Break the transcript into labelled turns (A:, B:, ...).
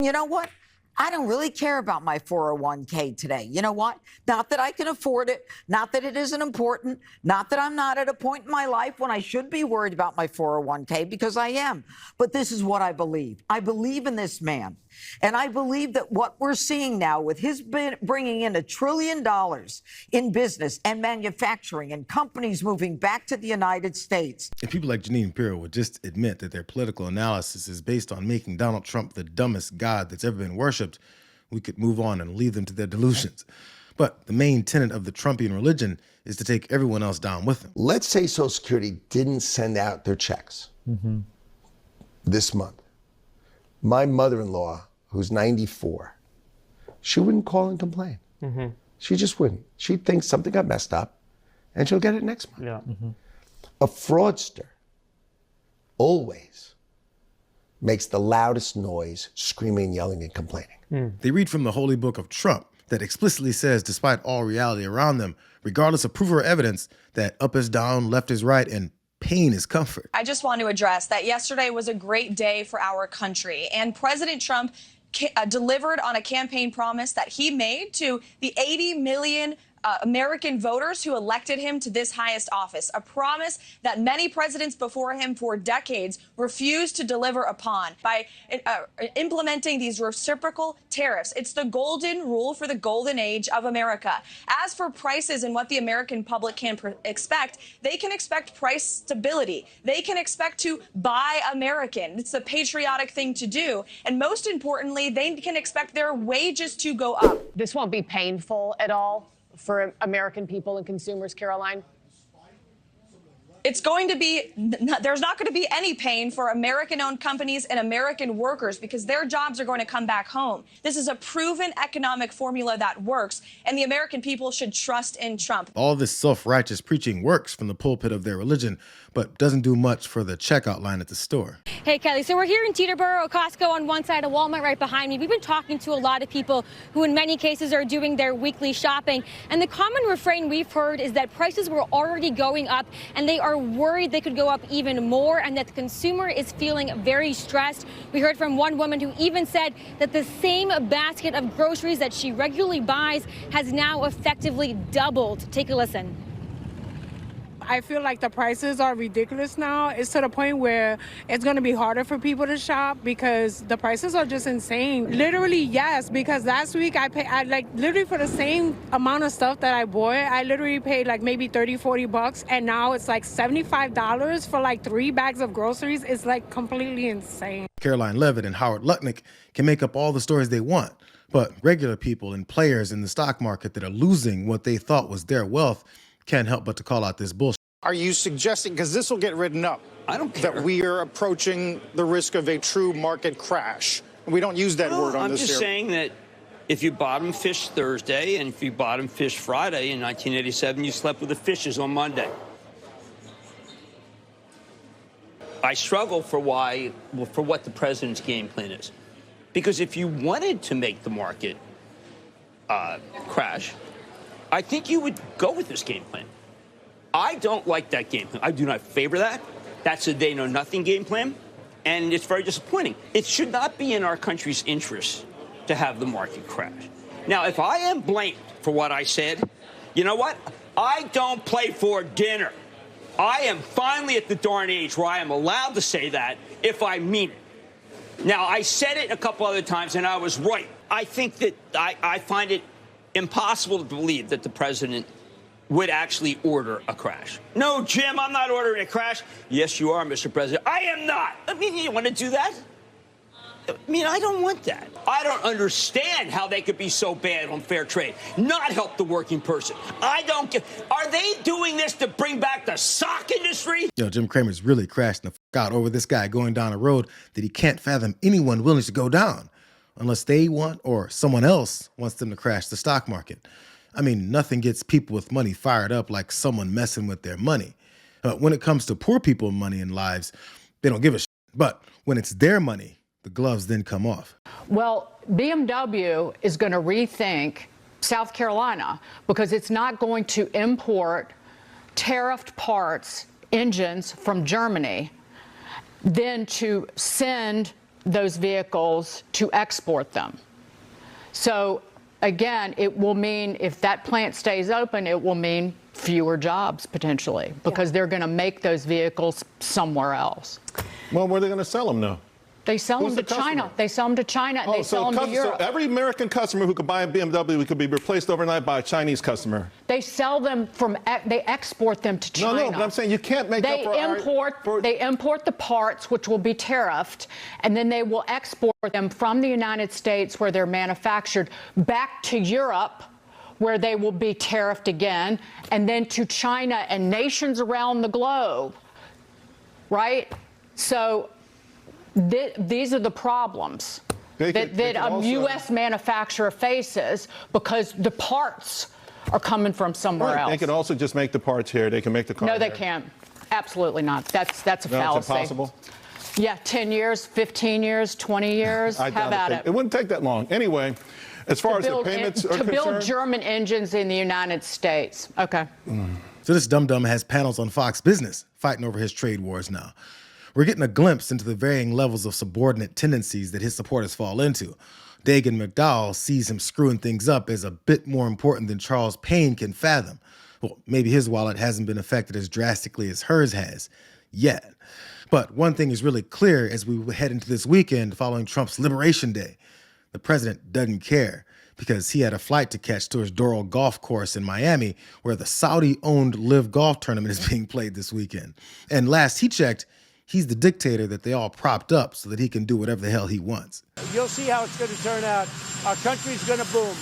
A: You know what? I don't really care about my 401k today. You know what? Not that I can afford it, not that it isn't important, not that I'm not at a point in my life when I should be worried about my 401k, because I am. But this is what I believe. I believe in this man. And I believe that what we're seeing now with his bringing in $1 trillion in business and manufacturing and companies moving back to the United States.
B: If people like Jeanine Pirro would just admit that their political analysis is based on making Donald Trump the dumbest god that's ever been worshipped, we could move on and leave them to their delusions. But the main tenet of the Trumpian religion is to take everyone else down with them.
C: Let's say Social Security didn't send out their checks this month. My mother-in-law, who's 94, she wouldn't call and complain. She just wouldn't. She'd think something got messed up, and she'll get it next month.
D: Yeah.
C: A fraudster always makes the loudest noise, screaming, yelling, and complaining.
B: They read from the holy book of Trump that explicitly says, despite all reality around them, regardless of proof or evidence, that up is down, left is right, and pain is comfort.
E: I just want to address that yesterday was a great day for our country, and President Trump delivered on a campaign promise that he made to the 80 million American voters who elected him to this highest office, a promise that many presidents before him for decades refused to deliver upon by implementing these reciprocal tariffs. It's the golden rule for the golden age of America. As for prices and what the American public can expect, they can expect price stability. They can expect to buy American. It's a patriotic thing to do. And most importantly, they can expect their wages to go up.
F: This won't be painful at all for American people and consumers, Caroline?
E: It's going to be, there's not going to be any pain for American-owned companies and American workers because their jobs are going to come back home. This is a proven economic formula that works, and the American people should trust in Trump.
B: All this self-righteous preaching works from the pulpit of their religion, but doesn't do much for the checkout line at the store.
G: Hey, Kelly, so we're here in Teterboro, a Costco on one side, a Walmart right behind me. We've been talking to a lot of people who in many cases are doing their weekly shopping. And the common refrain we've heard is that prices were already going up and they are worried they could go up even more and that the consumer is feeling very stressed. We heard from one woman who even said that the same basket of groceries that she regularly buys has now effectively doubled. Take a listen.
H: I feel like the prices are ridiculous now. It's to the point where it's going to be harder for people to shop because the prices are just insane. Literally, yes, because last week I like literally for the same amount of stuff that I bought, I literally paid like maybe 30, 40 bucks. And now it's like $75 for like 3 bags of groceries. It's like completely insane.
B: Caroline Levitt and Howard Lutnick can make up all the stories they want. But regular people and players in the stock market that are losing what they thought was their wealth can't help but to call out this bullshit.
I: Are you suggesting, because this will get written up,
J: I don't care,
I: that we are approaching the risk of a true market crash? We don't use that word on this here.
J: I'm just saying that if you bottom fish Thursday and if you bottom fish Friday in 1987, you slept with the fishes on Monday. I struggle for what the president's game plan is. Because if you wanted to make the market crash, I think you would go with this game plan. I don't like that game plan. I do not favor that. That's a they-know-nothing game plan, and it's very disappointing. It should not be in our country's interest to have the market crash. Now, if I am blamed for what I said, you know what? I don't play for dinner. I am finally at the darn age where I am allowed to say that if I mean it. Now, I said it a couple other times, and I was right. I think that I find it impossible to believe that the president would actually order a crash. No, Jim, I'm not ordering a crash. Yes, you are, Mr. President. I am not. I mean, you want to do that? I mean, I don't want that. I don't understand how they could be so bad on fair trade, not help the working person. I don't get. Are they doing this to bring back the sock industry?
B: Jim Cramer's really crashing the f out over this guy going down a road that he can't fathom anyone willing to go down unless they want or someone else wants them to crash the stock market. I mean, nothing gets people with money fired up like someone messing with their money. When it comes to poor people, money and lives, they don't give a shit. But when it's their money, the gloves then come off.
F: Well, BMW is going to rethink South Carolina because it's not going to import tariffed parts, engines from Germany, then to send those vehicles to export them. So again, it will mean if that plant stays open, it will mean fewer jobs potentially because they're going to make those vehicles somewhere else.
D: Well, where are they going to sell them now?
F: They sell them to China. They sell them to China and they sell them to Europe.
D: So every American customer who could buy a BMW could be replaced overnight by a Chinese customer.
F: They sell them they export them to China.
D: No, but I'm saying you can't make
F: they import the parts, which will be tariffed, and then they will export them from the United States where they're manufactured back to Europe, where they will be tariffed again, and then to China and nations around the globe, right? So these are the problems that a U.S. manufacturer faces because the parts are coming from somewhere else.
D: They can also just make the parts here. They can make the car
F: No, they
D: here.
F: can't. Absolutely not. That's a fallacy.
D: It's impossible?
F: Yeah, 10 years, 15 years, 20 years. Have at it.
D: It wouldn't take that long. Anyway, as far as the payments are concerned.
F: To build German engines in the United States. Okay.
B: So this dum-dum has panels on Fox Business fighting over his trade wars now. We're getting a glimpse into the varying levels of subordinate tendencies that his supporters fall into. Dagan McDowell sees him screwing things up as a bit more important than Charles Payne can fathom. Well, maybe his wallet hasn't been affected as drastically as hers has yet. But one thing is really clear as we head into this weekend following Trump's Liberation Day. The president doesn't care because he had a flight to catch to his Doral Golf Course in Miami, where the Saudi-owned Live Golf Tournament is being played this weekend. And last he checked, he's the dictator that they all propped up so that he can do whatever the hell he wants.
K: You'll see how it's going to turn out. Our country's going to boom.